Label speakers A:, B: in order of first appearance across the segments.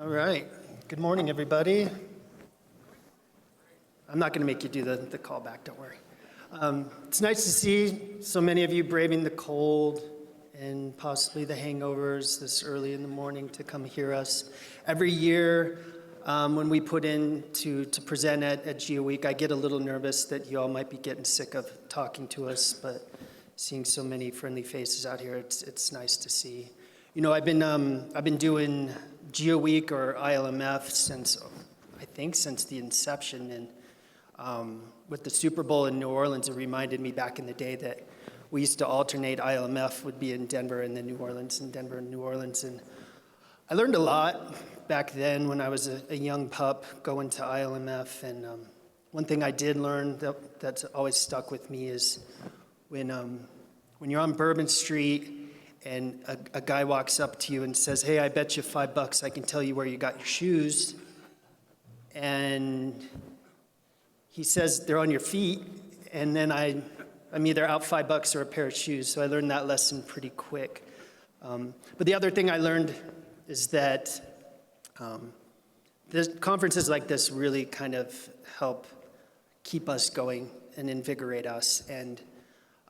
A: All right. Good morning, everybody. I'm not going to make you do the call back, don't worry. It's nice to see so many of you braving the cold and possibly the hangovers this early in the morning to come hear us. Every year when we put in to present at Geo Week, I get a little nervous that you all might be getting sick of talking to us, but seeing so many friendly faces out here, it's nice to see. You know, I've been doing Geo Week or ILMF since the inception, and with the Super Bowl in New Orleans, it reminded me back in the day that we used to alternate. ILMF would be in Denver and then New Orleans, and Denver and New Orleans, and I learned a lot back then when I was a young pup going to ILMF, and one thing I did learn that's always stuck with me is when you're on Bourbon Street and a guy walks up to you and says, "Hey, I bet you $5 I can tell you where you got your shoes." And he says they're on your feet, and then I'm either out $5 or a pair of shoes. So I learned that lesson pretty quick. But the other thing I learned is that conferences like this really kind of help keep us going and invigorate us. And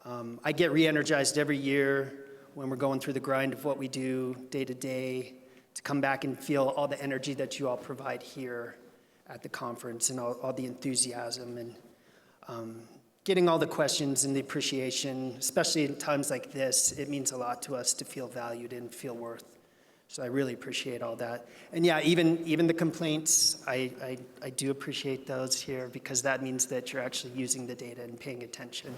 A: I get re-energized every year when we're going through the grind of what we do day to day, to come back and feel all the energy that you all provide here at the conference and all the enthusiasm and getting all the questions and the appreciation, especially in times like this. It means a lot to us to feel valued and feel worth. So I really appreciate all that. And yeah, even the complaints, I do appreciate those here because that means that you're actually using the data and paying attention.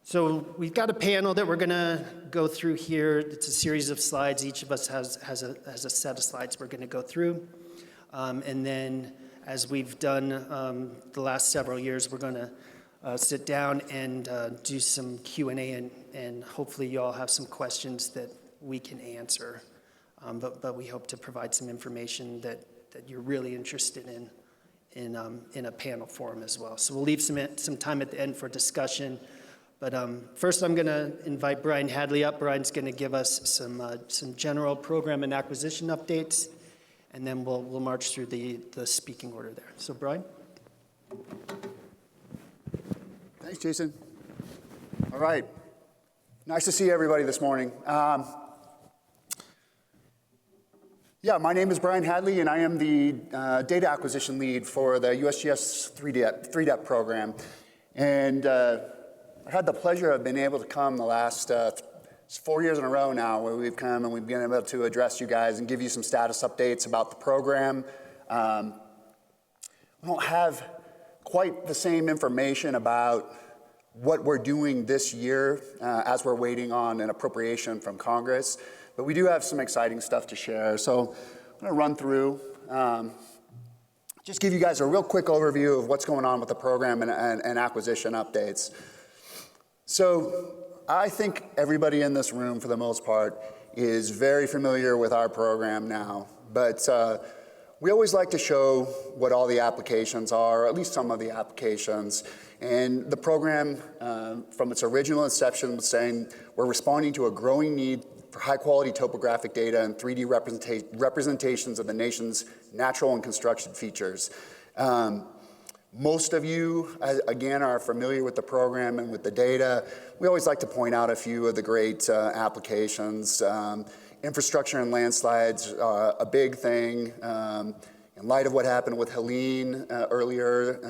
A: So we've got a panel that we're going to go through here. It's a series of slides. Each of us has a set of slides we're going to go through. And then as we've done the last several years, we're going to sit down and do some Q&A, and hopefully you all have some questions that we can answer. But we hope to provide some information that you're really interested in a panel forum as well. So we'll leave some time at the end for discussion. But first, I'm going to invite Brian Hadley up. Brian's going to give us some general program and acquisition updates, and then we'll march through the speaking order there. So, Brian.
B: Thanks, Jason. All right. Nice to see everybody this morning. Yeah, my name is Brian Hadley, and I am the data acquisition lead for the USGS 3DEP program. And I had the pleasure of being able to come the last 4 years in a row now where we've come and we've been able to address you guys and give you some status updates about the program. We don't have quite the same information about what we're doing this year as we're waiting on an appropriation from Congress, but we do have some exciting stuff to share. So I'm going to run through, just give you guys a real quick overview of what's going on with the program and acquisition updates. So I think everybody in this room, for the most part, is very familiar with our program now, but we always like to show what all the applications are, or at least some of the applications. And the program, from its original inception, was saying we're responding to a growing need for high-quality topographic data and 3D representations of the nation's natural and construction features. Most of you, again, are familiar with the program and with the data. We always like to point out a few of the great applications. Infrastructure and landslides are a big thing. In light of what happened with Helene earlier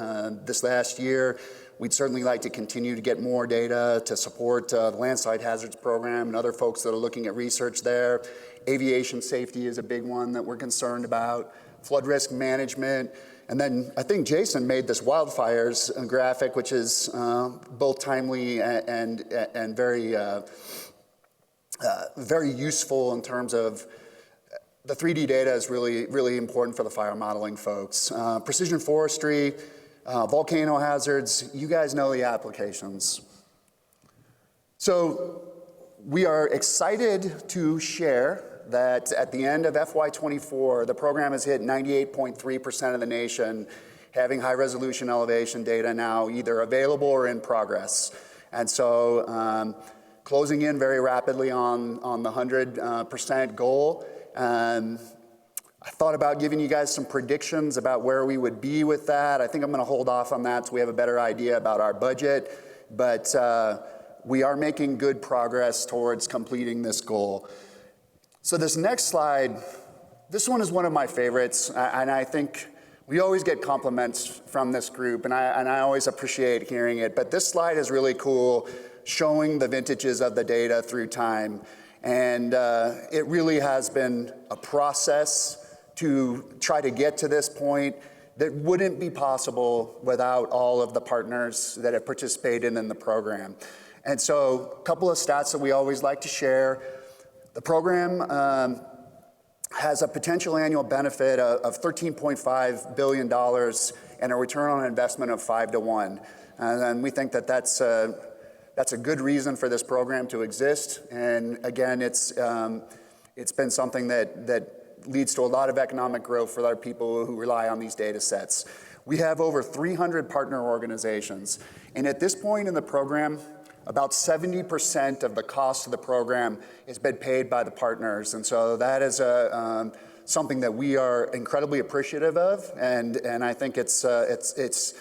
B: this last year, we'd certainly like to continue to get more data to support the landslide hazards program and other folks that are looking at research there. Aviation safety is a big one that we're concerned about. Flood risk management. And then I think Jason made this wildfires graphic, which is both timely and very, very useful in terms of the 3D data is really, really important for the fire modeling folks. Precision forestry, volcano hazards, you guys know the applications. So we are excited to share that at the end of FY24, the program has hit 98.3% of the nation having high resolution elevation data now either available or in progress. And so closing in very rapidly on the 100% goal. I thought about giving you guys some predictions about where we would be with that. I think I'm gonna hold off on that so we have a better idea about our budget, but we are making good progress towards completing this goal. So this next slide, this one is one of my favorites, and I think we always get compliments from this group, and I always appreciate hearing it, but this slide is really cool, showing the vintages of the data through time. And it really has been a process to try to get to this point that wouldn't be possible without all of the partners that have participated in the program. And so a couple of stats that we always like to share. The program has a potential annual benefit of $13.5 billion and a return on investment of 5 to 1. And we think that that's a good reason for this program to exist. And again, it's been something that leads to a lot of economic growth for our people who rely on these data sets. We have over 300 partner organizations. And at this point in the program, about 70% of the cost of the program has been paid by the partners. And so that is something that we are incredibly appreciative of. And I think it's the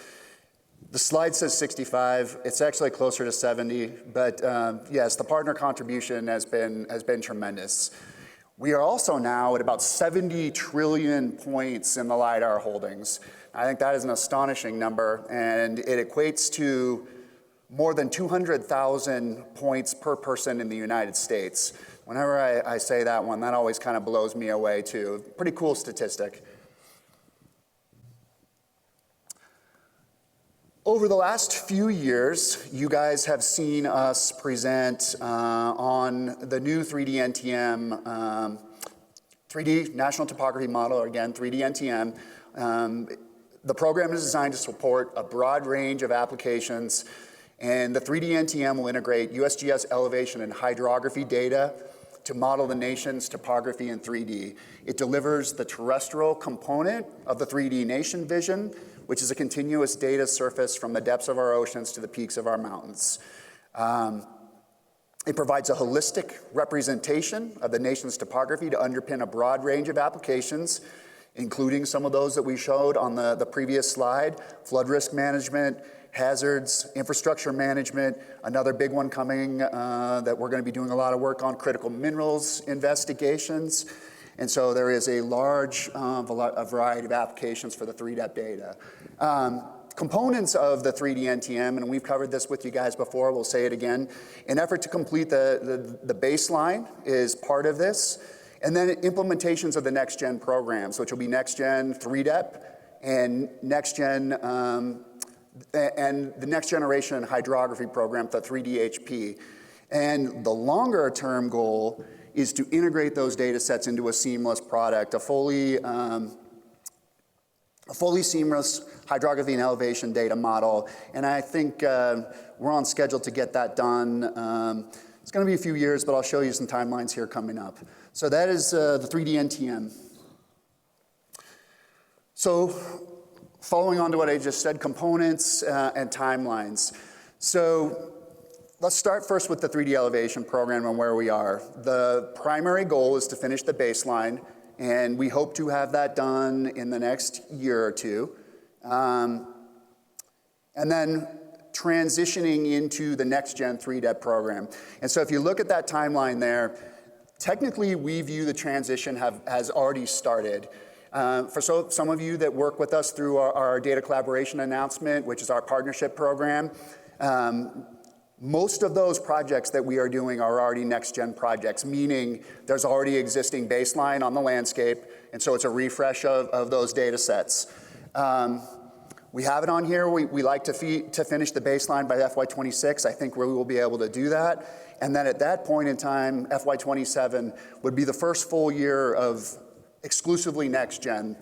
B: slide says 65, it's actually closer to 70, but yes, the partner contribution has been tremendous. We are also now at about 70 trillion points in the LiDAR holdings. I think that is an astonishing number, and it equates to more than 200,000 points per person in the United States. Whenever I say that one, that always kind of blows me away too. Pretty cool statistic. Over the last few years, you guys have seen us present on the new 3D NTM, 3D National Topography Model, or again, 3D NTM. The program is designed to support a broad range of applications, and the 3D NTM will integrate USGS elevation and hydrography data to model the nation's topography in 3D. It delivers the terrestrial component of the 3D nation vision, which is a continuous data surface from the depths of our oceans to the peaks of our mountains. It provides a holistic representation of the nation's topography to underpin a broad range of applications, including some of those that we showed on the previous slide: flood risk management, hazards, infrastructure management, another big one coming that we're going to be doing a lot of work on, critical minerals investigations. And so there is a large a variety of applications for the 3D data. Components of the 3D NTM, and we've covered this with you guys before, we'll say it again, an effort to complete the baseline is part of this, and then implementations of the next-gen programs, which will be next-gen 3DEP and next-gen and the next generation hydrography program, the 3DHP. And the longer term goal is to integrate those data sets into a seamless product, a fully seamless hydrography and elevation data model. And I think we're on schedule to get that done. It's gonna be a few years, but I'll show you some timelines here coming up. So that is the 3D NTM. So following on to what I just said, components and timelines. So let's start first with the 3D elevation program and where we are. The primary goal is to finish the baseline, and we hope to have that done in the next year or two. And then transitioning into the next-gen 3DEP program. And so if you look at that timeline there, technically we view the transition has already started. For some of you that work with us through our data collaboration announcement, which is our partnership program, most of those projects that we are doing are already next-gen projects, meaning there's already existing baseline on the landscape, and so it's a refresh of those data sets. We have it on here. We like to finish the baseline by FY26. I think we will be able to do that. And then at that point in time, FY27 would be the first full year of exclusively next-gen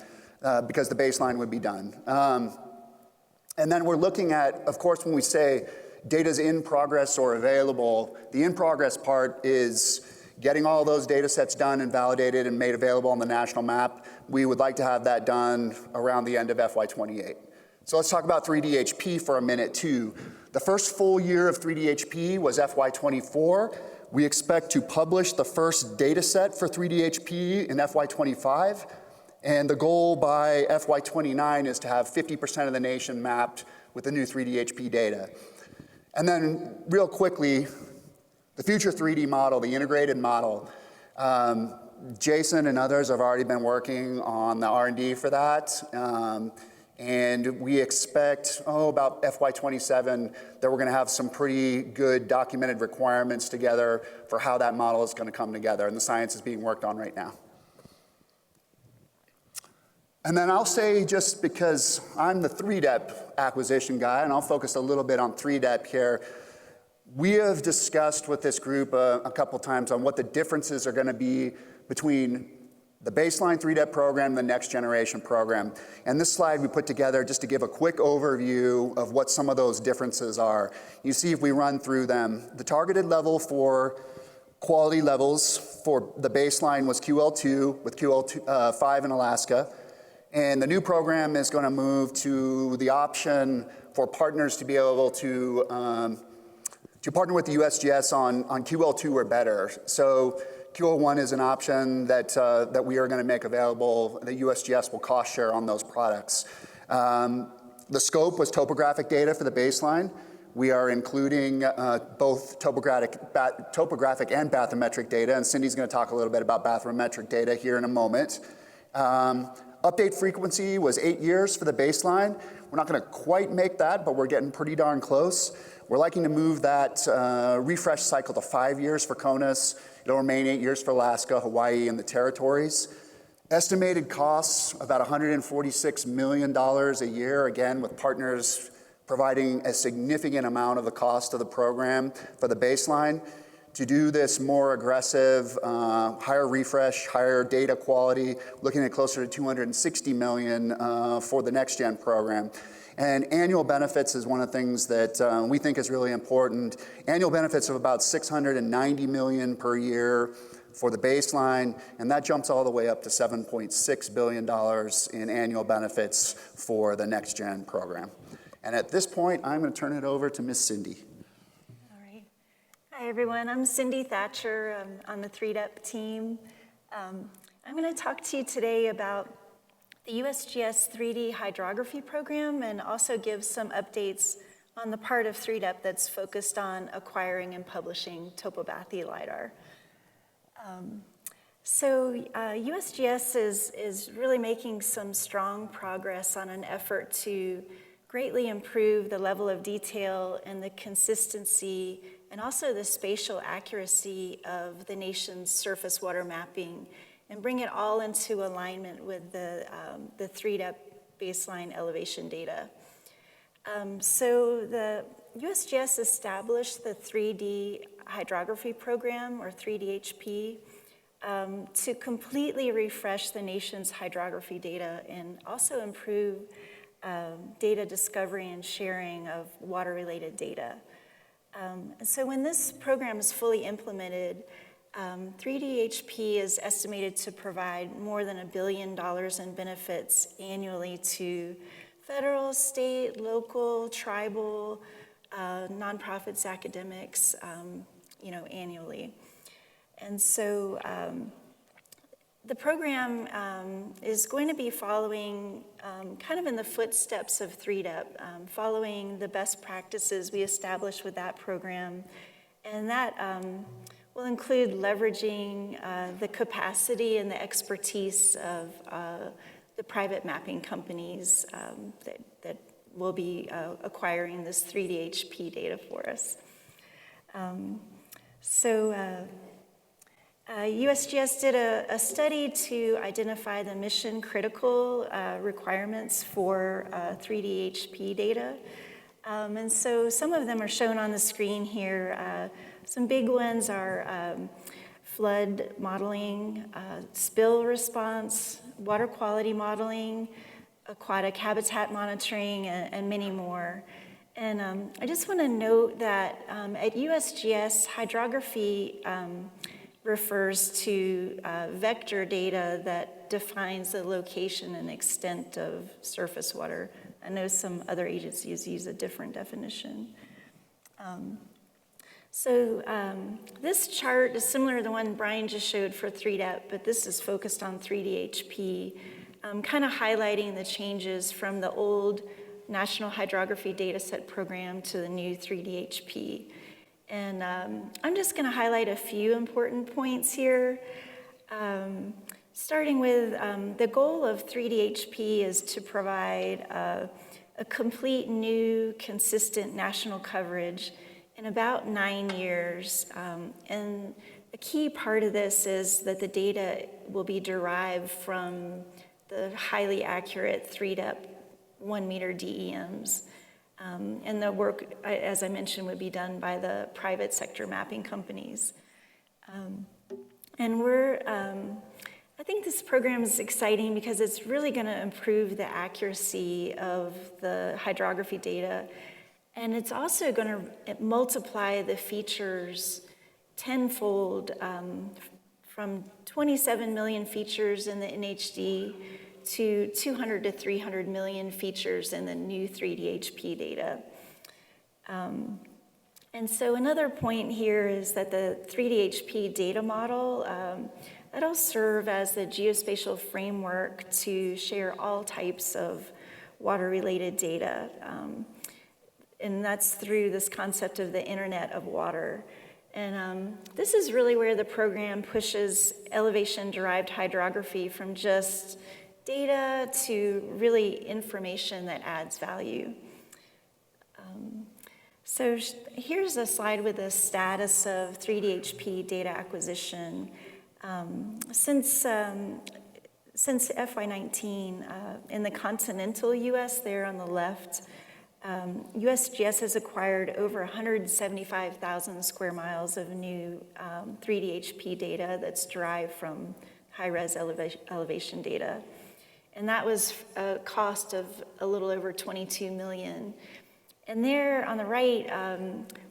B: because the baseline would be done. And then we're looking at, of course, when we say data's in progress or available, the in progress part is getting all those data sets done and validated and made available on the national map. We would like to have that done around the end of FY28. So let's talk about 3DHP for a minute too. The first full year of 3DHP was FY24. We expect to publish the first data set for 3DHP in FY25. And the goal by FY29 is to have 50% of the nation mapped with the new 3D HP data. And then real quickly, the future 3D model, the integrated model, Jason and others have already been working on the R&D for that. And we expect, about FY27, that we're gonna have some pretty good documented requirements together for how that model is gonna come together, and the science is being worked on right now. And then I'll say, just because I'm the 3DEP acquisition guy, and I'll focus a little bit on 3DEP here, we have discussed with this group a couple times on what the differences are gonna be between the baseline 3DEP program and the next generation program. And this slide we put together just to give a quick overview of what some of those differences are. You see, if we run through them, the targeted level for quality levels for the baseline was QL2 with QL5 in Alaska. And the new program is going to move to the option for partners to be able to partner with the USGS on QL2 or better. So QL1 is an option that we are going to make available. The USGS will cost share on those products. The scope was topographic data for the baseline. We are including both topographic and bathymetric data, and Cindy's going to talk a little bit about bathymetric data here in a moment. Update frequency was 8 years for the baseline. We're not going to quite make that, but we're getting pretty darn close. We're liking to move that refresh cycle to 5 years for CONUS. It'll remain 8 years for Alaska, Hawaii, and the territories. Estimated costs, about $146 million a year, again, with partners providing a significant amount of the cost of the program for the baseline. To do this more aggressive, higher refresh, higher data quality, looking at closer to $260 million for the next gen program. And annual benefits is one of the things that we think is really important. Annual benefits of about $690 million per year for the baseline, and that jumps all the way up to $7.6 billion in annual benefits for the next gen program. And at this point, I'm going to turn it over to Miss Cindy.
C: Hi everyone, I'm Cindy Thatcher. I'm on the 3DEP team. I'm going to talk to you today about the USGS 3D hydrography program and also give some updates on the part of 3DEP that's focused on acquiring and publishing topobathy lidar. USGS is really making some strong progress on an effort to greatly improve the level of detail and the consistency and also the spatial accuracy of the nation's surface water mapping and bring it all into alignment with the 3DEP baseline elevation data. So the USGS established the 3D hydrography program, or 3DHP, to completely refresh the nation's hydrography data and also improve data discovery and sharing of water-related data. So when this program is fully implemented, 3DHP is estimated to provide more than $1 billion in benefits annually to federal, state, local, tribal, nonprofits, academics, annually. And so the program is going to be following kind of in the footsteps of 3DEP, following the best practices we established with that program. And that will include leveraging the capacity and the expertise of the private mapping companies that will be acquiring this 3DHP data for us. USGS did a study to identify the mission critical requirements for 3DHP data. And so some of them are shown on the screen here. Some big ones are flood modeling, spill response, water quality modeling, aquatic habitat monitoring, and many more. And I just want to note that at USGS, hydrography refers to vector data that defines the location and extent of surface water. I know some other agencies use a different definition. This chart is similar to the one Brian just showed for 3DEP, but this is focused on 3DHP. kind of highlighting the changes from the old National Hydrography Dataset Program to the new 3DHP. And I'm just going to highlight a few important points here. Starting with the goal of 3DHP is to provide a complete new, consistent national coverage in about 9 years. And a key part of this is that the data will be derived from the highly accurate 3-depth 1-meter DEMs. And the work, as I mentioned, would be done by the private sector mapping companies. And I think this program is exciting because it's really going to improve the accuracy of the hydrography data. And it's also going to multiply the features tenfold from 27 million features in the NHD to 200 to 300 million features in the new 3DHP data. And so another point here is that the 3DHP data model, that'll serve as the geospatial framework to share all types of water-related data. And that's through this concept of the Internet of Water. And this is really where the program pushes elevation-derived hydrography from just data to really information that adds value. So here's a slide with the status of 3DHP data acquisition. Since FY19, in the continental US there on the left, USGS has acquired over 175,000 square miles of new 3DHP data that's derived from high-res elevation data. And that was a cost of a little over $22 million. And there on the right,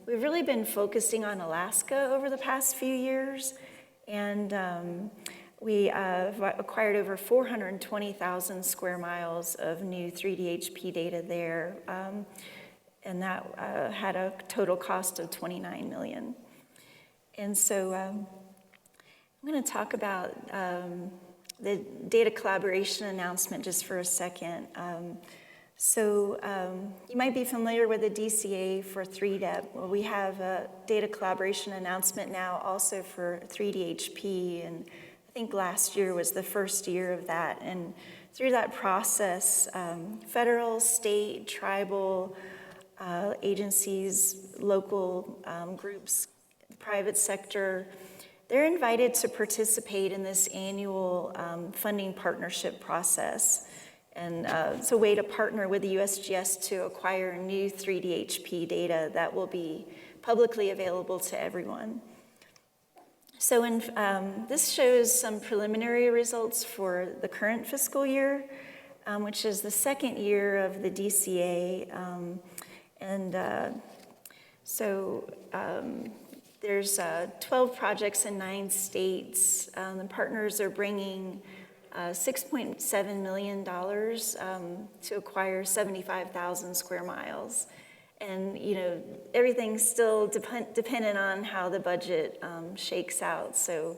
C: we've really been focusing on Alaska over the past few years. And we acquired over 420,000 square miles of new 3DHP data there. And that had a total cost of $29 million. And so I'm going to talk about the data collaboration announcement just for a second. You might be familiar with the DCA for 3DEP. Well, we have a data collaboration announcement now also for 3DHP, and I think last year was the first year of that. And through that process, federal, state, tribal agencies, local groups, private sector, they're invited to participate in this annual funding partnership process. And it's a way to partner with the USGS to acquire new 3DHP data that will be publicly available to everyone. So this shows some preliminary results for the current fiscal year, which is the second year of the DCA. There's 12 projects in 9 states. The partners are bringing $6.7 million to acquire 75,000 square miles. And, everything's still dependent on how the budget shakes out. So,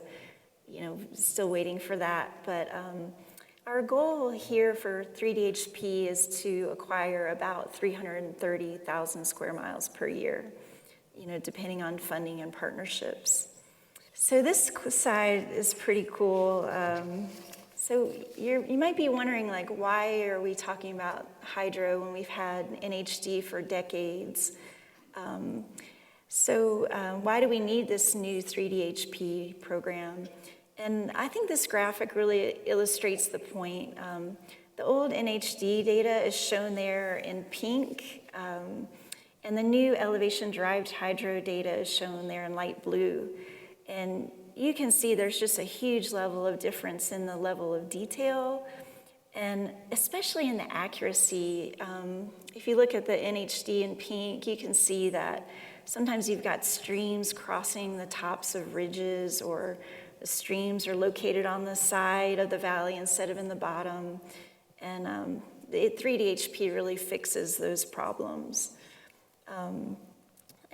C: still waiting for that. But our goal here for 3DHP is to acquire about 330,000 square miles per year, depending on funding and partnerships. So this side is pretty cool. So you might be wondering, why are we talking about hydro when we've had NHD for decades? Why do we need this new 3DHP program? And I think this graphic really illustrates the point. The old NHD data is shown there in pink, and the new elevation-derived hydro data is shown there in light blue. And you can see there's just a huge level of difference in the level of detail, and especially in the accuracy. If you look at the NHD in pink, you can see that sometimes you've got streams crossing the tops of ridges, or the streams are located on the side of the valley instead of in the bottom. And the 3DHP really fixes those problems.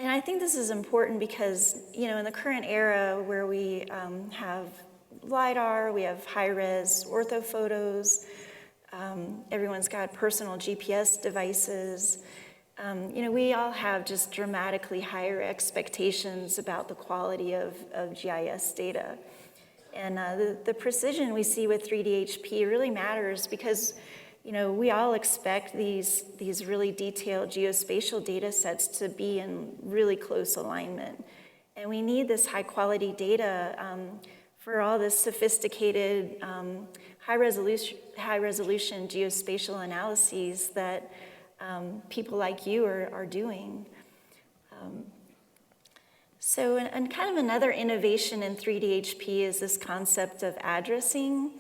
C: And I think this is important because, in the current era where we have lidar, we have high-res orthophotos, everyone's got personal GPS devices. We all have just dramatically higher expectations about the quality of GIS data. And the precision we see with 3D-HP really matters because, we all expect these really detailed geospatial data sets to be in really close alignment. And we need this high-quality data for all this sophisticated, high-resolution geospatial analyses that people like you are doing. So, and kind of another innovation in 3D-HP is this concept of addressing.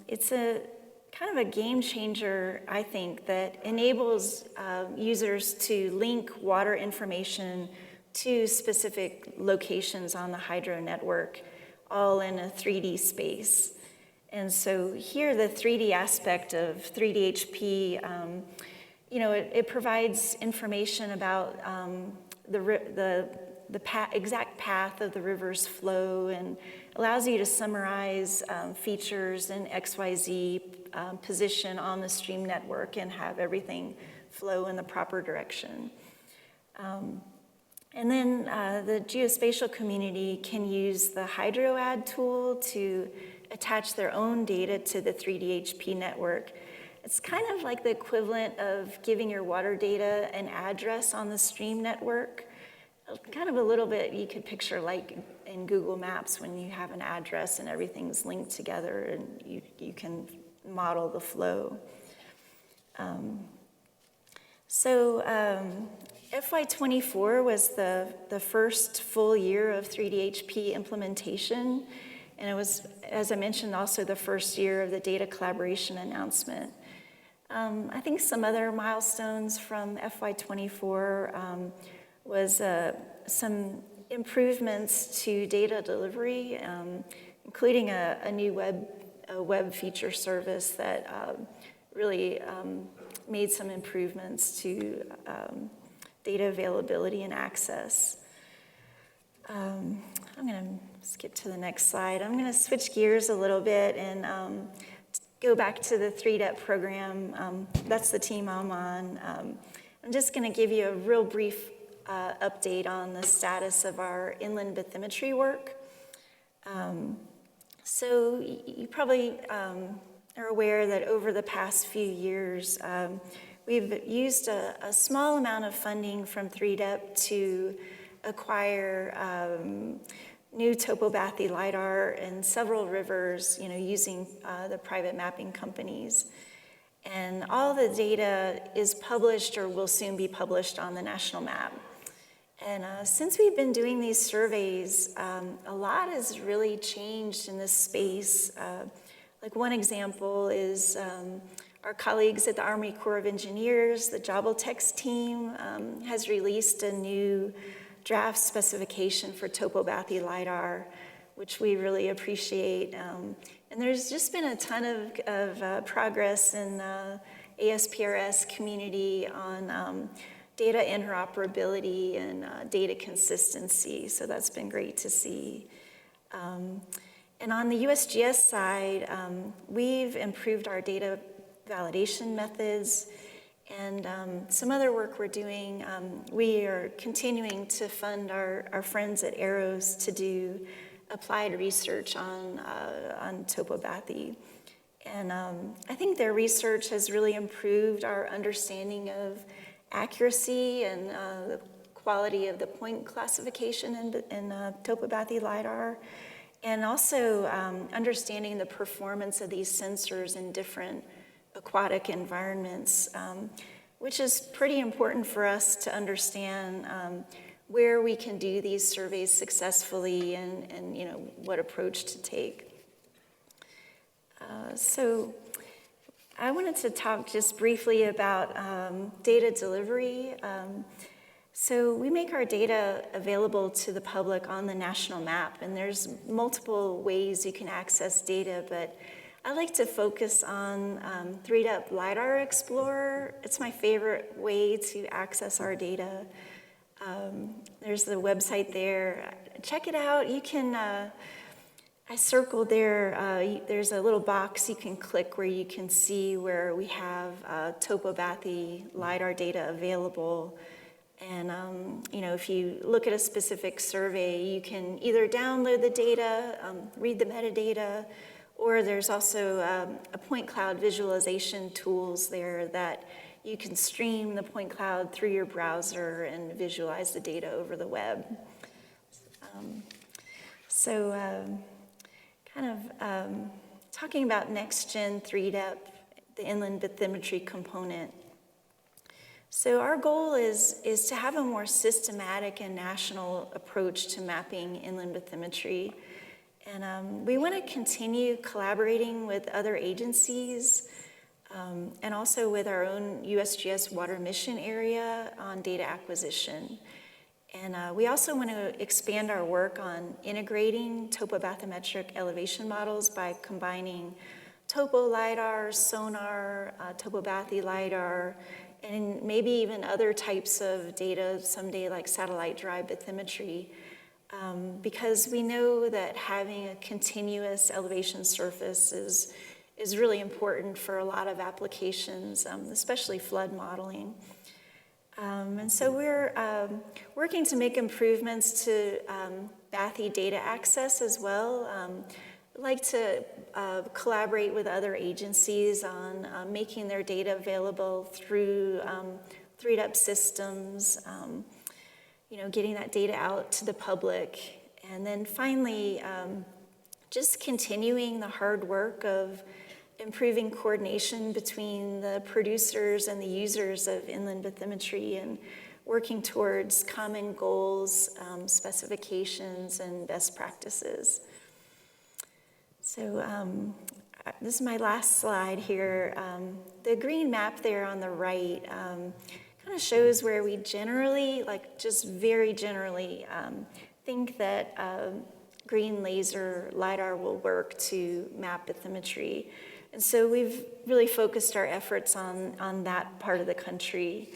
C: It's a kind of a game changer, I think, that enables users to link water information to specific locations on the hydro network, all in a 3D space. And so here, the 3D aspect of 3D-HP, it provides information about the exact path of the river's flow and allows you to summarize features in XYZ position on the stream network and have everything flow in the proper direction. And then the geospatial community can use the HydroAdd tool to attach their own data to the 3D-HP network. It's kind of like the equivalent of giving your water data an address on the stream network. Kind of a little bit you could picture like in Google Maps when you have an address and everything's linked together and you can model the flow. FY24 was the first full year of 3D-HP implementation, and it was, as I mentioned, also the first year of the data collaboration announcement. I think some other milestones from FY24 was some improvements to data delivery, including a new web feature service that really made some improvements to data availability and access. I'm going to skip to the next slide. I'm going to switch gears a little bit and go back to the 3DEP program. That's the team I'm on. I'm just going to give you a real brief update on the status of our inland bathymetry work. So you probably are aware that over the past few years, we've used a small amount of funding from 3DEP to acquire new topography lidar in several rivers, using the private mapping companies. And all the data is published or will soon be published on the national map. And since we've been doing these surveys, a lot has really changed in this space. Like one example is our colleagues at the Army Corps of Engineers, the Geospatial team, has released a new draft specification for topography lidar, which we really appreciate. And there's just been a ton of progress in the ASPRS community on data interoperability and data consistency, so that's been great to see. And on the USGS side, we've improved our data validation methods and some other work we're doing. We are continuing to fund our friends at Arrows to do applied research on topography. And I think their research has really improved our understanding of accuracy and the quality of the point classification in topography lidar, and also understanding the performance of these sensors in different aquatic environments, which is pretty important for us to understand where we can do these surveys successfully and what approach to take. So I wanted to talk just briefly about data delivery. So we make our data available to the public on the national map, and there's multiple ways you can access data, but I like to focus on 3DEP LiDAR Explorer. It's my favorite way to access our data. There's the website there. Check it out. You can, I I circled there, there's a little box you can click where you can see where we have topography lidar data available. And if you look at a specific survey, you can either download the data, read the metadata, or there's also a point cloud visualization tools there that you can stream the point cloud through your browser and visualize the data over the web. Talking about next-gen 3DEP, the inland bathymetry component. So our goal is to have a more systematic and national approach to mapping inland bathymetry. And we want to continue collaborating with other agencies and also with our own USGS water mission area on data acquisition. And we also want to expand our work on integrating topobathymetric elevation models by combining topo lidar, sonar, topobathy lidar, and maybe even other types of data someday like satellite drive bathymetry, because we know that having a continuous elevation surface is really important for a lot of applications, especially flood modeling. And so we're working to make improvements to bathy data access as well. I'd like to collaborate with other agencies on making their data available through 3DEP systems, getting that data out to the public. And then finally, just continuing the hard work of improving coordination between the producers and the users of inland bathymetry and working towards common goals, specifications, and best practices. So this is my last slide here. The green map there on the right kind of shows where we generally, just very generally, think that green laser LiDAR will work to map bathymetry. And so we've really focused our efforts on that part of the country.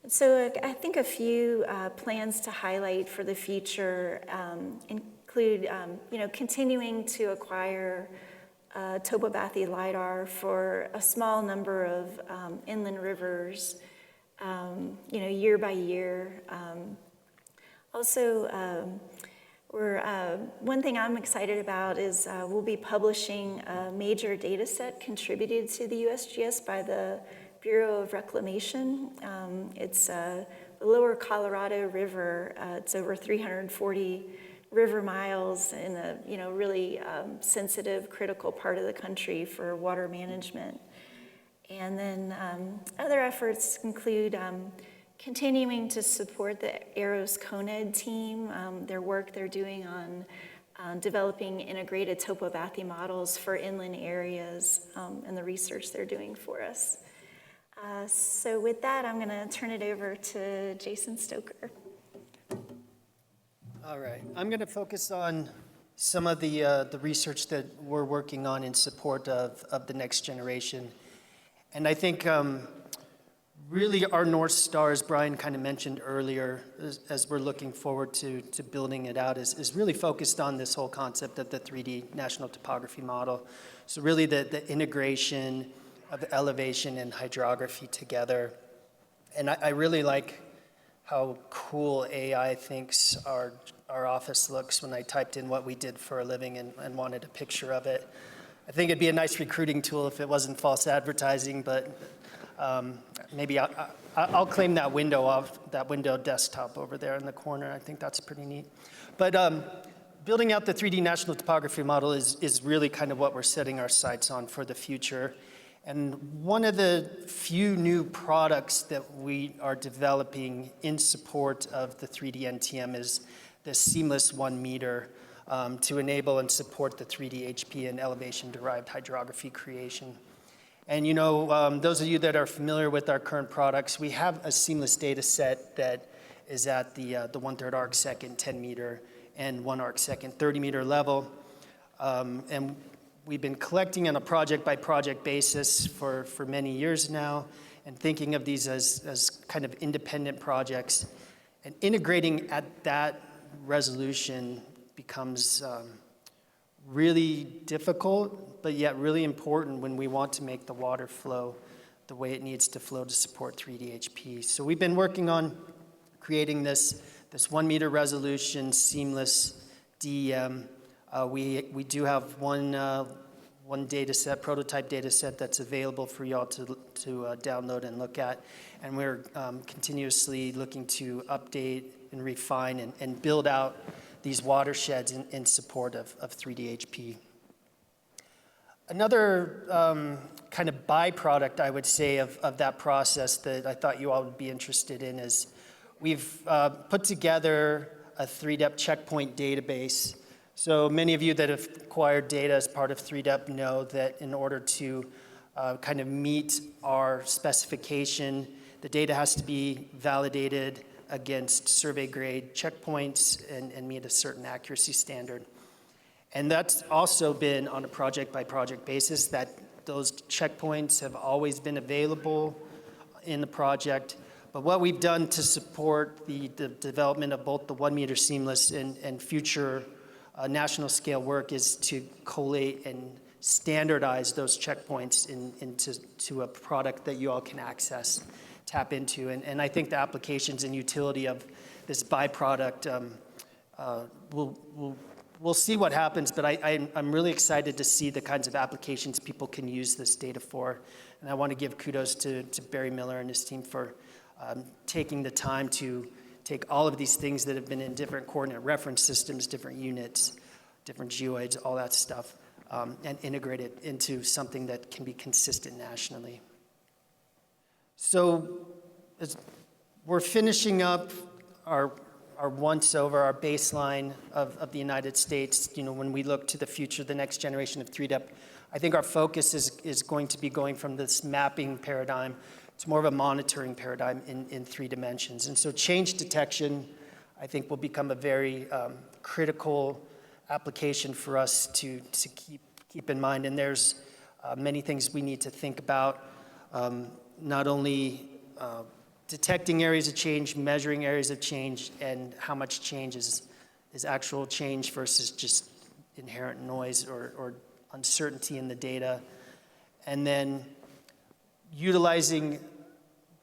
C: So I think a few plans to highlight for the future include, continuing to acquire topobathy lidar for a small number of inland rivers, year by year. One thing I'm excited about is we'll be publishing a major data set contributed to the USGS by the Bureau of Reclamation. It's the Lower Colorado River. It's over 340 river miles in a really sensitive, critical part of the country for water management. And then other efforts include continuing to support the AROS CONED team, their work they're doing on developing integrated topobathy models for inland areas and the research they're doing for us. So with that, I'm going to turn it over to Jason Stoker.
A: All right, I'm going to focus on some of the research that we're working on in support of the next generation. And I think really our North Star, as Brian kind of mentioned earlier, as we're looking forward to building it out, is really focused on this whole concept of the 3D National Topography Model. So really the integration of elevation and hydrography together. And I really like how cool AI thinks our office looks when I typed in what we did for a living and wanted a picture of it. I think it'd be a nice recruiting tool if it wasn't false advertising, but maybe I'll claim that window desktop over there in the corner. I think that's pretty neat. But building out the 3D National Topography Model is really kind of what we're setting our sights on for the future. And one of the few new products that we are developing in support of the 3D NTM is the seamless 1 meter to enable and support the 3D HP and elevation-derived hydrography creation. And those of you that are familiar with our current products, we have a seamless data set that is at the 1/3 arc second 10 meter and 1 arc second 30 meter level. And we've been collecting on a project by project basis for many years now and thinking of these as kind of independent projects and integrating at that resolution becomes really difficult, but yet really important when we want to make the water flow the way it needs to flow to support 3D HP. So we've been working on creating this 1 meter resolution seamless DEM. We do have one data set, prototype data set that's available for y'all to download and look at. And we're continuously looking to update and refine and build out these watersheds in support of 3D HP. Another kind of byproduct, I would say, of that process that I thought you all would be interested in is we've put together a 3DEP checkpoint database. So many of you that have acquired data as part of 3DEP know that in order to kind of meet our specification, the data has to be validated against survey grade checkpoints and meet a certain accuracy standard. And that's also been on a project by project basis, that those checkpoints have always been available in the project. But what we've done to support the development of both the 1 meter seamless and future national scale work is to collate and standardize those checkpoints into a product that you all can access, tap into. And I think the applications and utility of this byproduct, we'll see what happens, but I'm really excited to see the kinds of applications people can use this data for. And I want to give kudos to Barry Miller and his team for taking the time to take all of these things that have been in different coordinate reference systems, different units, different geoids, all that stuff, and integrate it into something that can be consistent nationally. So we're finishing up our once over, our baseline of the United States. You know, when we look to the future, the next generation of 3DEP, I think our focus is going to be going from this mapping paradigm to more of a monitoring paradigm in 3 dimensions. And so change detection, I think, will become a very critical application for us to keep in mind. And there's many things we need to think about, not only detecting areas of change, measuring areas of change, and how much change is actual change versus just inherent noise or uncertainty in the data. And then utilizing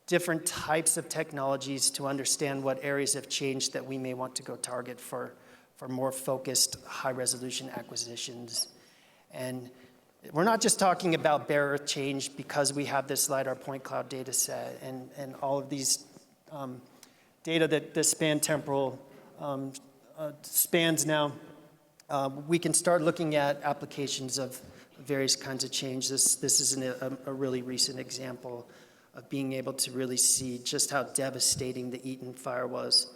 A: different types of technologies to understand what areas of change that we may want to go target for more focused high-resolution acquisitions. And we're not just talking about bare earth change because we have this LiDAR point cloud data set and all of these data that span temporal spans now. We can start looking at applications of various kinds of change. This is a really recent example of being able to really see just how devastating the Eaton fire was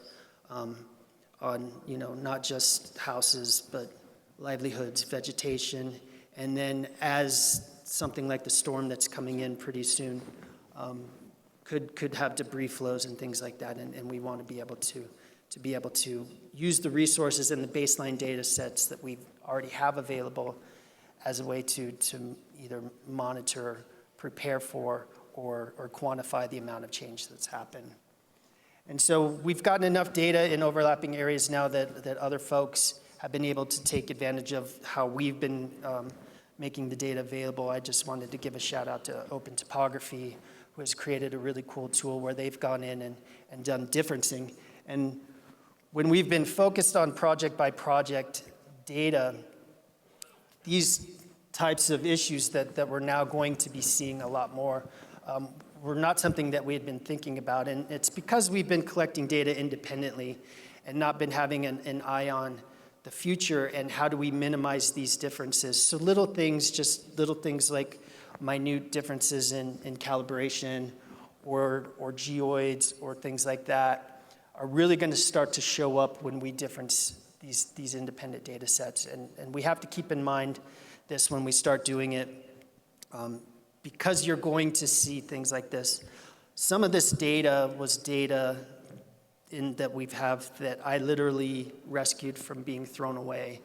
A: on, you know, not just houses, but livelihoods, vegetation. And then as something like the storm that's coming in pretty soon could have debris flows and things like that. And we want to be able to use the resources and the baseline data sets that we already have available as a way to either monitor, prepare for, or quantify the amount of change that's happened. And so we've gotten enough data in overlapping areas now that other folks have been able to take advantage of how we've been making the data available. I just wanted to give a shout out to Open Topography, who has created a really cool tool where they've gone in and done differencing. And when we've been focused on project by project data, these types of issues that we're now going to be seeing a lot more were not something that we had been thinking about. And it's because we've been collecting data independently and not been having an eye on the future and how do we minimize these differences. So little things like minute differences in calibration or geoids or things like that are really going to start to show up when we difference these independent data sets. And we have to keep in mind this when we start doing it, because you're going to see things like this. Some of this data was data that I literally rescued from being thrown away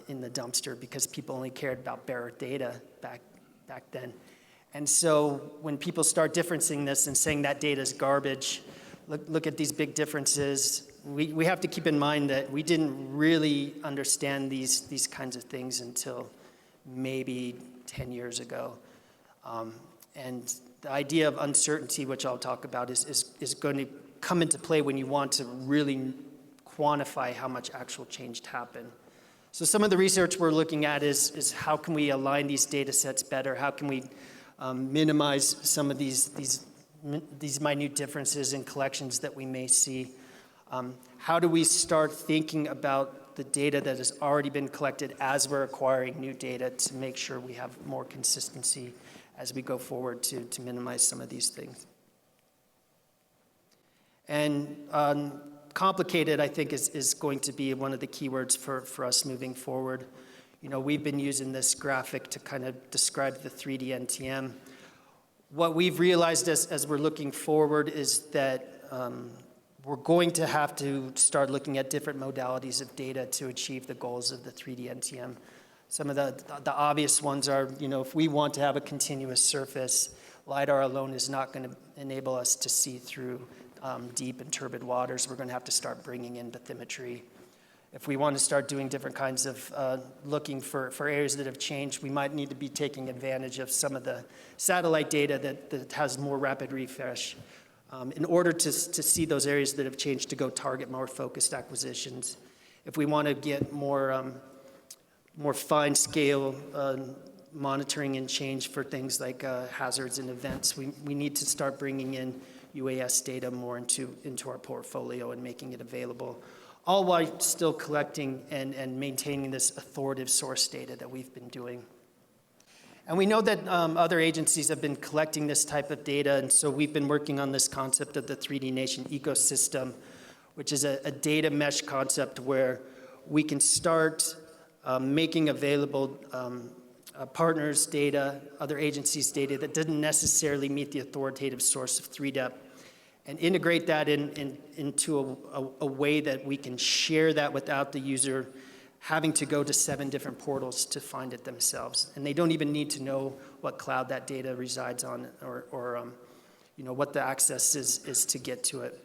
A: in the dumpster because people only cared about bare earth data back then. And so when people start differencing this and saying that data is garbage, look at these big differences, we have to keep in mind that we didn't really understand these kinds of things until maybe 10 years ago. And the idea of uncertainty, which I'll talk about, is going to come into play when you want to really quantify how much actual change happened. So some of the research we're looking at is how can we align these data sets better? How can we minimize some of these minute differences in collections that we may see? How do we start thinking about the data that has already been collected as we're acquiring new data to make sure we have more consistency as we go forward to minimize some of these things? And complicated, I think, is going to be one of the keywords for us moving forward. You know, we've been using this graphic to kind of describe the 3D NTM. What we've realized as we're looking forward is that we're going to have to start looking at different modalities of data to achieve the goals of the 3D NTM. Some of the obvious ones are, you know, if we want to have a continuous surface, lidar alone is not going to enable us to see through deep and turbid waters. We're going to have to start bringing in bathymetry. If we want to start doing different kinds of looking for areas that have changed, we might need to be taking advantage of some of the satellite data that has more rapid refresh in order to see those areas that have changed, to go target more focused acquisitions. If we want to get more fine scale monitoring and change for things like hazards and events, we need to start bringing in UAS data more into our portfolio and making it available, all while still collecting and maintaining this authoritative source data that we've been doing. And we know that other agencies have been collecting this type of data, and so we've been working on this concept of the 3D Nation ecosystem, which is a data mesh concept where we can start making available partners' data, other agencies' data that didn't necessarily meet the authoritative source of 3DEP, and integrate that into a way that we can share that without the user having to go to 7 different portals to find it themselves. And they don't even need to know what cloud that data resides on or you know, what the access is to get to it.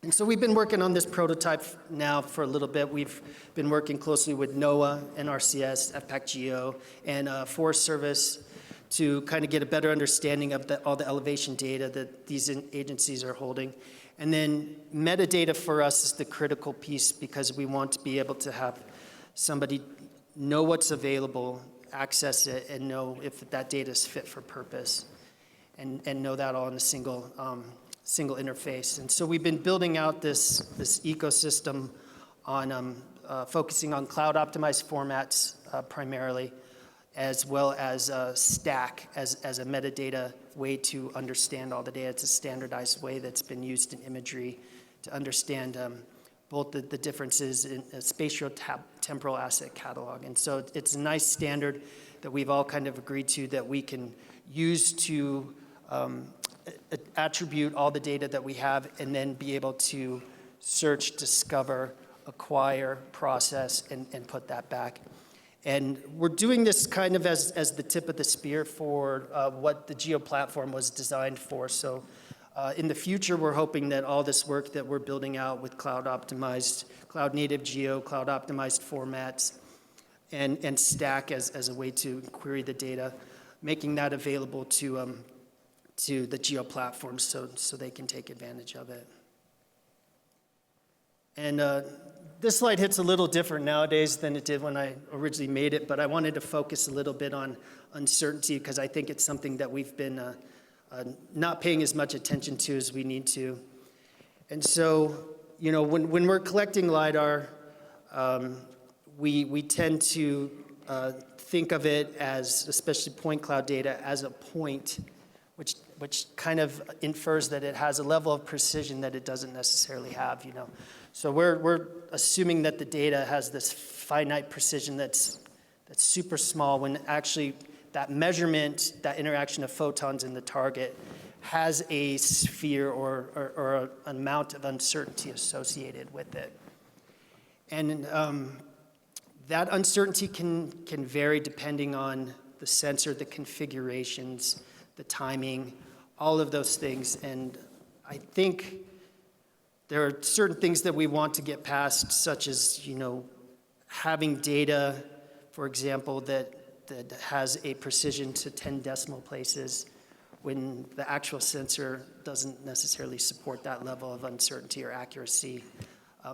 A: And so we've been working on this prototype now for a little bit. We've been working closely with NOAA, NRCS, FPAC-GEO, and Forest Service to kind of get a better understanding of all the elevation data that these agencies are holding. And then metadata for us is the critical piece, because we want to be able to have somebody know what's available, access it, and know if that data is fit for purpose, and know that all in a single interface. And so we've been building out this ecosystem on focusing on cloud optimized formats primarily, as well as Stack as a metadata way to understand all the data. It's a standardized way that's been used in imagery to understand both the differences in a spatial temporal asset catalog. And so it's a nice standard that we've all kind of agreed to, that we can use to attribute all the data that we have, and then be able to search, discover, acquire, process, and put that back. And we're doing this kind of as the tip of the spear for what the Geo platform was designed for. So in the future, we're hoping that all this work that we're building out with cloud-optimized, cloud-native Geo, cloud-optimized formats, and Stack as a way to query the data, making that available to the Geo platform so they can take advantage of it. And this slide hits a little different nowadays than it did when I originally made it, but I wanted to focus a little bit on uncertainty, because I think it's something that we've been not paying as much attention to as we need to. And so, you know, when we're collecting LiDAR, we tend to think of it as, especially point cloud data, as a point, which kind of infers that it has a level of precision that it doesn't necessarily have, you know. So we're assuming that the data has this finite precision that's super small, when actually that measurement, that interaction of photons in the target, has a sphere or an amount of uncertainty associated with it. And that uncertainty can vary depending on the sensor, the configurations, the timing, all of those things. And I think there are certain things that we want to get past, such as, having data, for example, that has a precision to 10 decimal places when the actual sensor doesn't necessarily support that level of uncertainty or accuracy.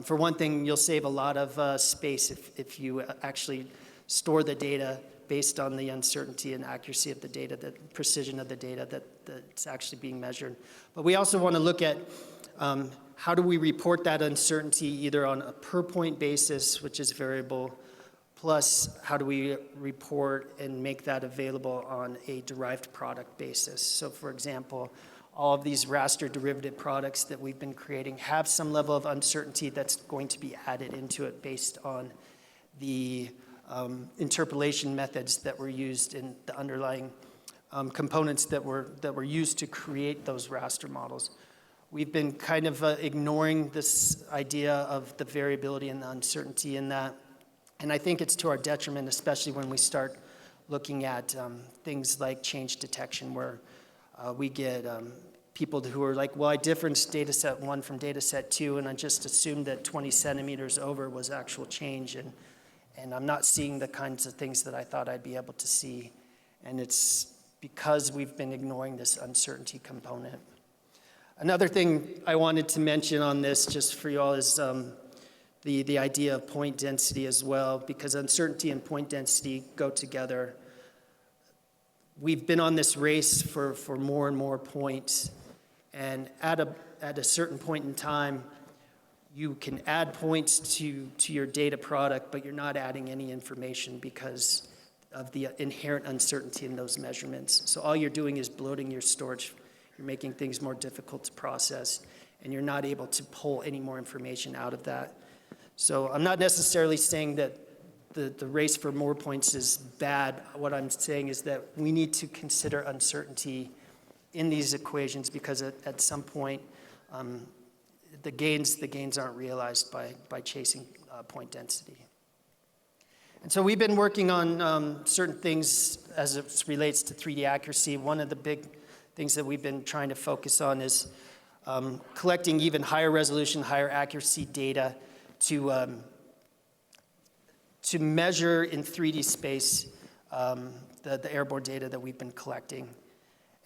A: For one thing, you'll save a lot of space if you actually store the data based on the uncertainty and accuracy of the data, the precision of the data that's actually being measured. But we also want to look at how do we report that uncertainty either on a per point basis, which is variable, plus how do we report and make that available on a derived product basis. So for example, all of these raster derivative products that we've been creating have some level of uncertainty that's going to be added into it based on the interpolation methods that were used in the underlying components that were used to create those raster models. We've been kind of ignoring this idea of the variability and the uncertainty in that, and I think it's to our detriment, especially when we start looking at things like change detection, where we get people who are like, well, I differenced data set 1 from data set 2, and I just assumed that 20 centimeters over was actual change, and I'm not seeing the kinds of things that I thought I'd be able to see. And it's because we've been ignoring this uncertainty component. Another thing I wanted to mention on this, just for you all, is the idea of point density as well, because uncertainty and point density go together. We've been on this race for more and more points, and at a certain point in time, you can add points to your data product, but you're not adding any information because of the inherent uncertainty in those measurements. So all you're doing is bloating your storage. You're making things more difficult to process, and you're not able to pull any more information out of that. So I'm not necessarily saying that the race for more points is bad. What I'm saying is that we need to consider uncertainty in these equations, because at some point, the gains aren't realized by chasing point density. And so we've been working on certain things as it relates to 3D accuracy. One of the big things that we've been trying to focus on is collecting even higher resolution, higher accuracy data to measure in 3D space the airborne data that we've been collecting.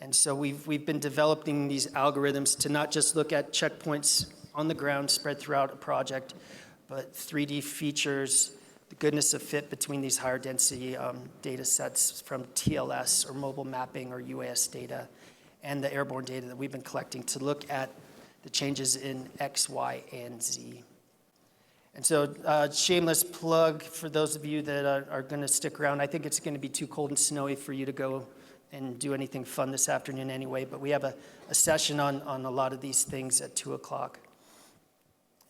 A: And so we've been developing these algorithms to not just look at checkpoints on the ground spread throughout a project, but 3D features, the goodness of fit between these higher density data sets from TLS or mobile mapping or UAS data, and the airborne data that we've been collecting to look at the changes in X, Y, and Z. And so shameless plug for those of you that are going to stick around. I think it's going to be too cold and snowy for you to go and do anything fun this afternoon anyway, but we have a session on a lot of these things at 2 o'clock.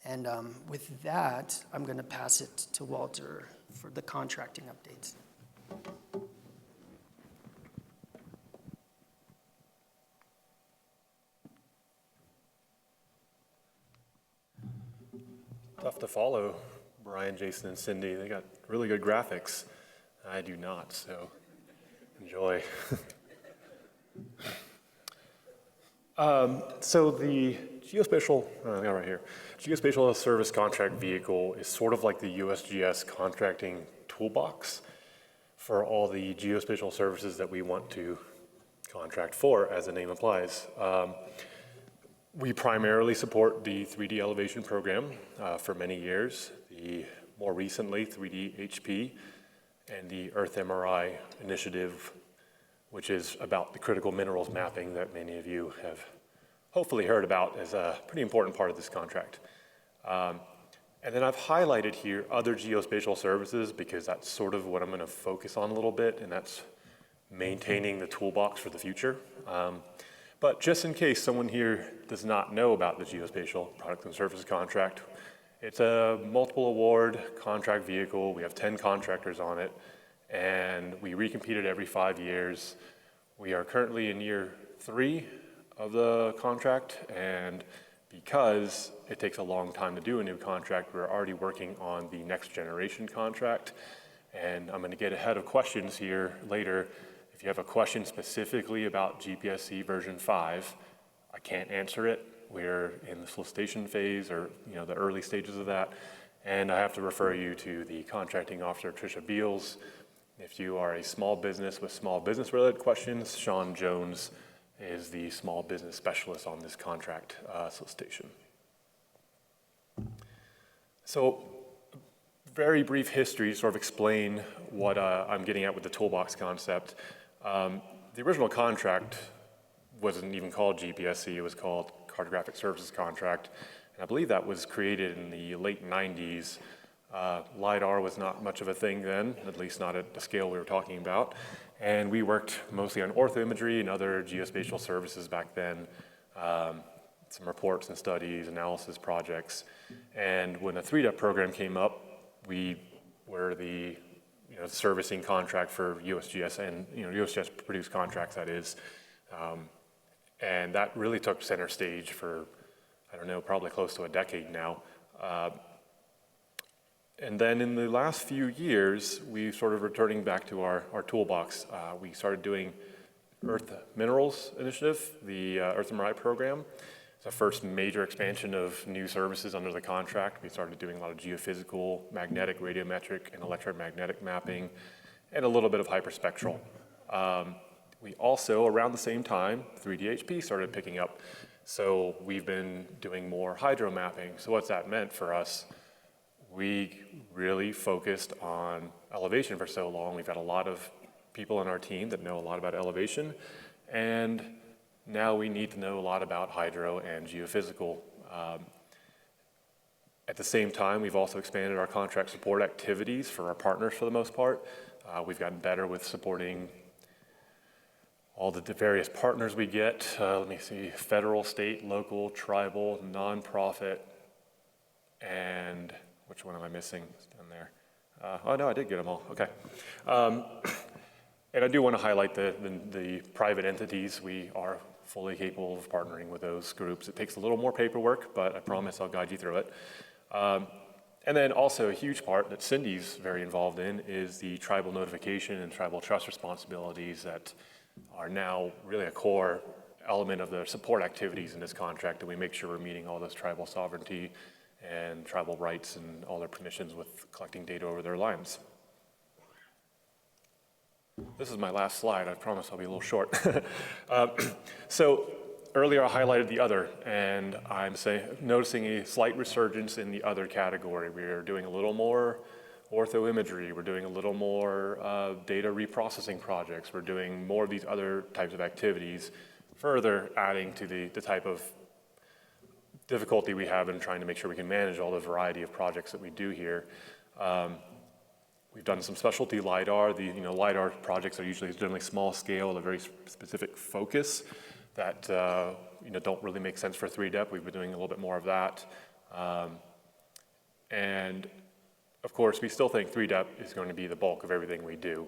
A: And with that, I'm going to pass it to Walter for the contracting updates.
D: Tough to follow Brian, Jason, and Cindy. They got really good graphics. I do not, so enjoy. So the Geospatial, I got right here. Geospatial Service Contract Vehicle is sort of like the USGS contracting toolbox for all the geospatial services that we want to contract for, as the name implies. We primarily support the 3D elevation program for many years, the more recently 3D HP and the Earth MRI initiative, which is about the critical minerals mapping that many of you have hopefully heard about as a pretty important part of this contract. And then I've highlighted here other geospatial services because that's sort of what I'm going to focus on a little bit, and that's maintaining the toolbox for the future. But just in case someone here does not know about the Geospatial Products and Services Contract, it's a multiple award contract vehicle. We have 10 contractors on it, and we recompete it every 5 years. We are currently in year 3 of the contract, and because it takes a long time to do a new contract, we're already working on the next generation contract. And I'm going to get ahead of questions here later. If you have a question specifically about GPSC version 5, I can't answer it We're in the solicitation phase, or the early stages of that. And I have to refer you to the contracting officer, Tricia Beals. If you are a small business with small business related questions, Sean Jones is the small business specialist on this contract solicitation. So very brief history to sort of explain what I'm getting at with the toolbox concept. The original contract wasn't even called GPSC, it was called Cartographic Services Contract. And I believe that was created in the late 90s. LIDAR was not much of a thing then, at least not at the scale we were talking about. And we worked mostly on orthoimagery and other geospatial services back then, some reports and studies, analysis projects. And when the 3DEP program came up, we were the servicing contract for USGS and USGS produced contracts, that is. And that really took center stage for, I don't know, probably close to a decade now. And then in the last few years, we sort of returning back to our toolbox. We started doing Earth Minerals Initiative, the Earth MRI program. It's our first major expansion of new services under the contract. We started doing a lot of geophysical, magnetic, radiometric, and electromagnetic mapping, and a little bit of hyperspectral. We also, around the same time, 3D HP started picking up. So we've been doing more hydro mapping. So what's that meant for us? We really focused on elevation for so long. We've got a lot of people on our team that know a lot about elevation, and now we need to know a lot about hydro and geophysical. At the same time, we've also expanded our contract support activities for our partners for the most part. We've gotten better with supporting all the various partners we get. Let me see, federal, state, local, tribal, nonprofit, and which one am I missing? It's down there. Oh no, I did get them all, okay. And I do want to highlight the private entities. We are fully capable of partnering with those groups. It takes a little more paperwork, but I promise I'll guide you through it. And then also a huge part that Cindy's very involved in is the tribal notification and tribal trust responsibilities that are now really a core element of the support activities in this contract, and we make sure we're meeting all those tribal sovereignty and tribal rights and all their permissions with collecting data over their lands. This is my last slide. I promise I'll be a little short. So earlier I highlighted the other, and I'm noticing a slight resurgence in the other category. We are doing a little more orthoimagery. We're doing a little more data reprocessing projects. We're doing more of these other types of activities, further adding to the type of difficulty we have in trying to make sure we can manage all the variety of projects that we do here. We've done some specialty LIDAR. The LIDAR projects are usually generally small scale, a very specific focus that don't really make sense for 3DEP. We've been doing a little bit more of that. And of course, we still think 3DEP is going to be the bulk of everything we do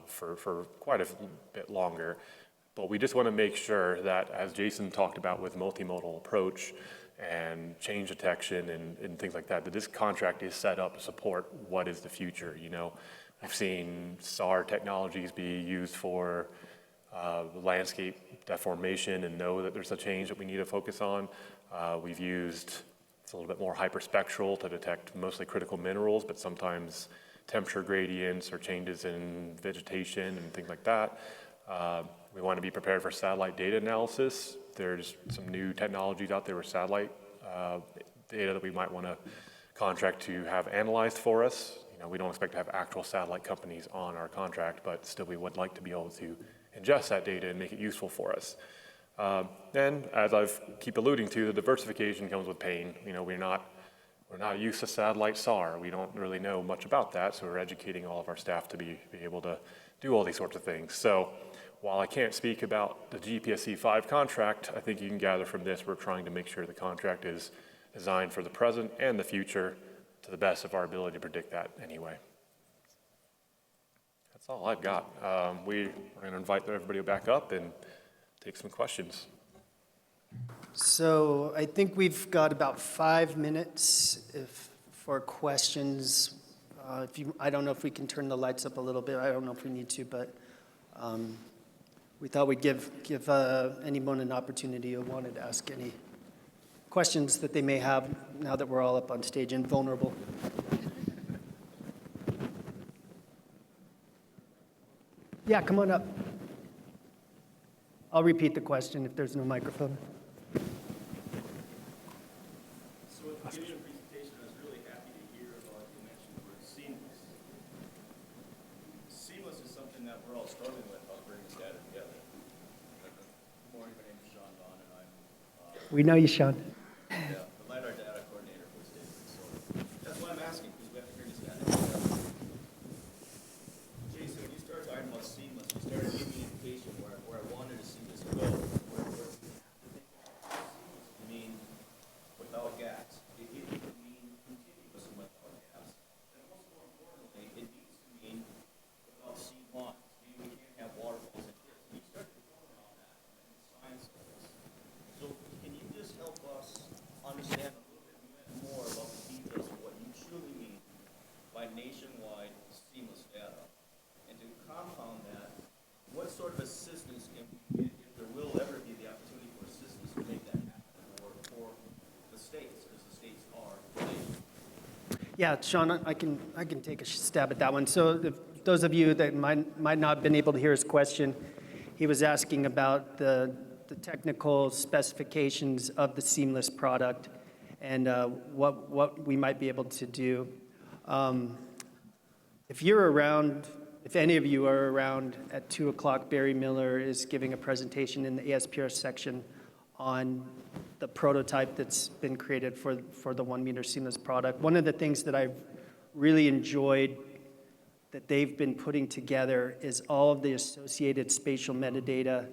D: for quite a bit longer. But we just want to make sure that, as Jason talked about with multimodal approach and change detection and things like that, that this contract is set up to support what is the future. We've seen SAR technologies be used for landscape deformation and know that there's a change that we need to focus on. We've used it's a little bit more hyperspectral to detect mostly critical minerals, but sometimes temperature gradients or changes in vegetation and things like that. We want to be prepared for satellite data analysis. There's some new technologies out there with satellite data that we might want to contract to have analyzed for us. We don't expect to have actual satellite companies on our contract, but still we would like to be able to ingest that data and make it useful for us. And as I keep alluding to, the diversification comes with pain. We're not used to satellite SAR. We don't really know much about that, so we're educating all of our staff to be able to do all these sorts of things. So while I can't speak about the GPSC 5 contract, I think you can gather from this we're trying to make sure the contract is designed for the present and the future to the best of our ability to predict that anyway. That's all I've got. We're going to invite everybody back up and take some questions.
A: So I think we've got about 5 minutes for questions. I don't know if we can turn the lights up a little bit. I don't know if we need to, but we thought we'd give anyone an opportunity who wanted to ask any questions that they may have now that we're all up on stage and vulnerable. Yeah, come on up. I'll repeat the question if there's no microphone.
E: So at the beginning of the presentation, I was really happy to hear about you mentioned the word seamless. Seamless is something that we're all struggling with, how to bring this data together. Good morning, my name is Sean Vaughn, and I'm
A: We know you, Sean.
E: the lidar data coordinator for the state. So that's why I'm asking, because we have to bring this data together. Jason, when you started talking about seamless, you started giving me an indication where I wanted to see this go. Where you mean without gaps. It would mean continuous and without gaps. And also more importantly, it needs to mean without seed lines. Meaning we can't have waterfalls and this. And you started going on that in the science of this. So can you just help us understand a little bit more about the details of what you truly mean by nationwide seamless data? And to compound that, what sort of assistance can we get, if there will ever be the opportunity for assistance to make that happen, or for the states, as the states are today?
A: Yeah, Sean, I can take a stab at that one. So those of you that might not have been able to hear his question, he was asking about the technical specifications of the seamless product and what we might be able to do. If you're around, if any of you are around at 2 o'clock, Barry Miller is giving a presentation in the ASPR section on the prototype that's been created for the 1 meter seamless product. One of the things that I've really enjoyed that they've been putting together is all of the associated spatial metadata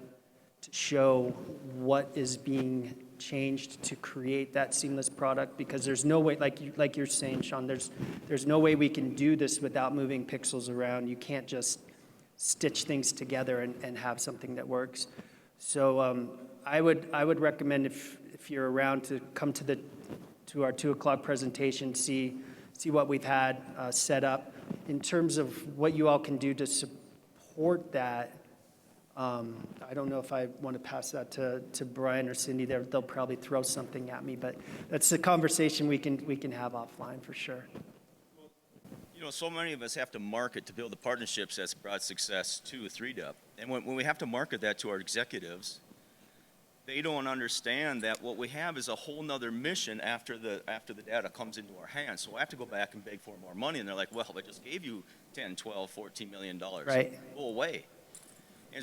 A: to show what is being changed to create that seamless product, because there's no way, like you're saying, Sean, there's no way we can do this without moving pixels around. You can't just stitch things together and have something that works. So I would recommend if you're around to come to our 2 o'clock presentation, see what we've had set up. In terms of what you all can do to support that, I don't know if I want to pass that to Brian or Cindy. They'll probably throw something at me, but that's a conversation we can have offline for sure.
E: You know, so many of us have to market to build the partnerships that's brought success to 3DEP. And when we have to market that to our executives, they don't understand that what we have is a whole nother mission after the data comes into our hands. So I have to go back and beg for more money, and they're like, well, I just gave you 10, 12, 14 million dollars.
A: Right.
E: Go away.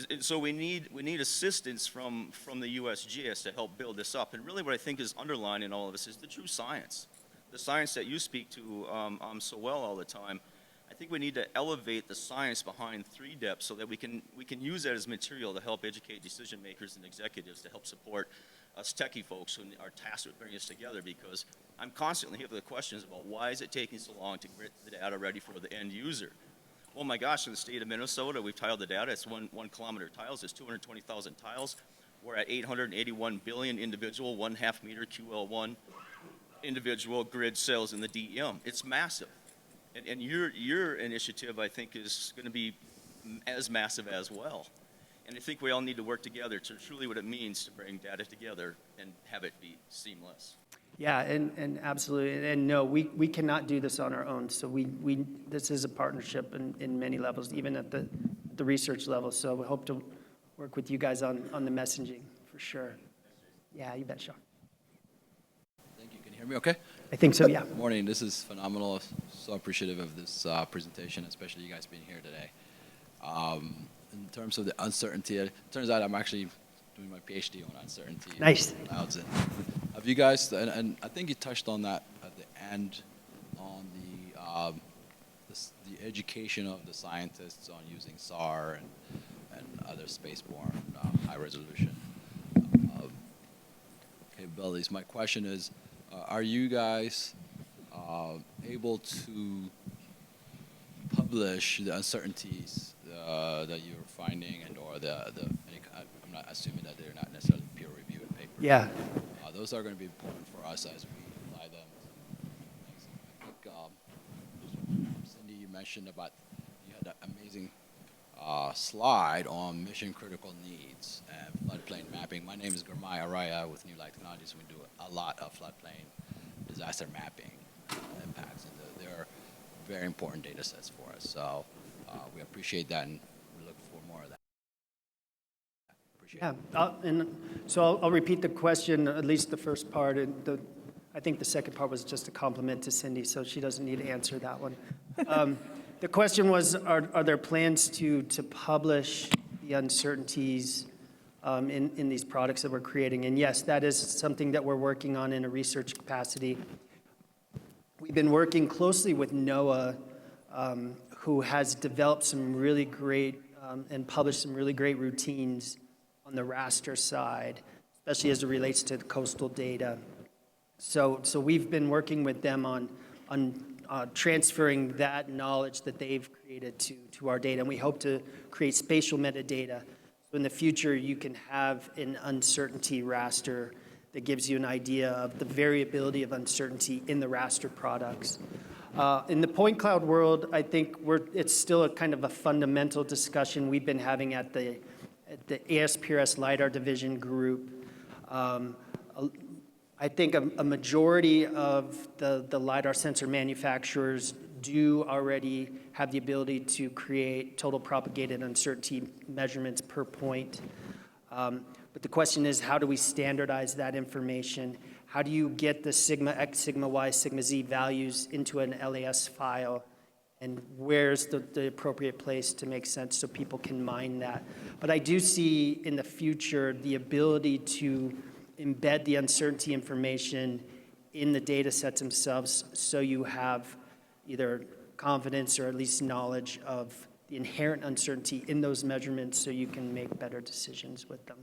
E: And so we need assistance from the USGS to help build this up. And really what I think is underlying in all of this is the true science. The science that you speak to so well all the time. I think we need to elevate the science behind 3DEP so that we can use that as material to help educate decision makers and executives to help support us techie folks who are tasked with bringing us together, because I'm constantly here for the questions about why is it taking so long to get the data ready for the end user. Oh my gosh, in the state of Minnesota, we've tiled the data. It's 1 kilometer tiles. It's 220,000 tiles. We're at 881 billion individual 1/2 meter QL1 individual grid cells in the DEM. It's massive. And your initiative, I think, is going to be as massive as well. And I think we all need to work together to truly what it means to bring data together and have it be seamless.
A: Yeah, and absolutely. And no, we cannot do this on our own. So this is a partnership in many levels, even at the research level. So we hope to work with you guys on the messaging for sure. Yeah, you bet, Sean.
F: Thank you. Can you hear me okay?
A: I think so, yeah.
F: Morning. This is phenomenal. So appreciative of this presentation, especially you guys being here today. In terms of the uncertainty, it turns out I'm actually doing my PhD on uncertainty.
A: Nice.
F: Clouds. Have you guys, and I think you touched on that at the end, on the education of the scientists on using SAR and other spaceborne high resolution capabilities. My question is, are you guys able to publish the uncertainties that you're finding, and or I'm not assuming that they're not necessarily peer-reviewed papers.
A: Yeah.
F: Those are going to be important for us as we apply them. I think, Cindy, you mentioned about you had that amazing slide on mission critical needs and floodplain mapping. My name is Gurmai Araya with New Light Technologies. We do a lot of floodplain disaster mapping impacts, and they're very important data sets for us. So we appreciate that, and we look for more of that. Appreciate it.
A: And so I'll repeat the question, at least the first part. And I think the second part was just a compliment to Cindy, so she doesn't need to answer that one. The question was, are there plans to publish the uncertainties in these products that we're creating? And yes, that is something that we're working on in a research capacity. We've been working closely with NOAA, who has developed some really great and published some really great routines on the raster side, especially as it relates to the coastal data. So we've been working with them on transferring that knowledge that they've created to our data, and we hope to create spatial metadata. So in the future, you can have an uncertainty raster that gives you an idea of the variability of uncertainty in the raster products. In the point cloud world, I think it's still a kind of a fundamental discussion we've been having at the ASPRS LiDAR division group. I think a majority of the LiDAR sensor manufacturers do already have the ability to create total propagated uncertainty measurements per point. But the question is, how do we standardize that information? How do you get the sigma X, sigma Y, sigma Z values into an LAS file? And where's the appropriate place to make sense so people can mine that? But I do see in the future the ability to embed the uncertainty information in the data sets themselves so you have either confidence or at least knowledge of the inherent uncertainty in those measurements so you can make better decisions with them.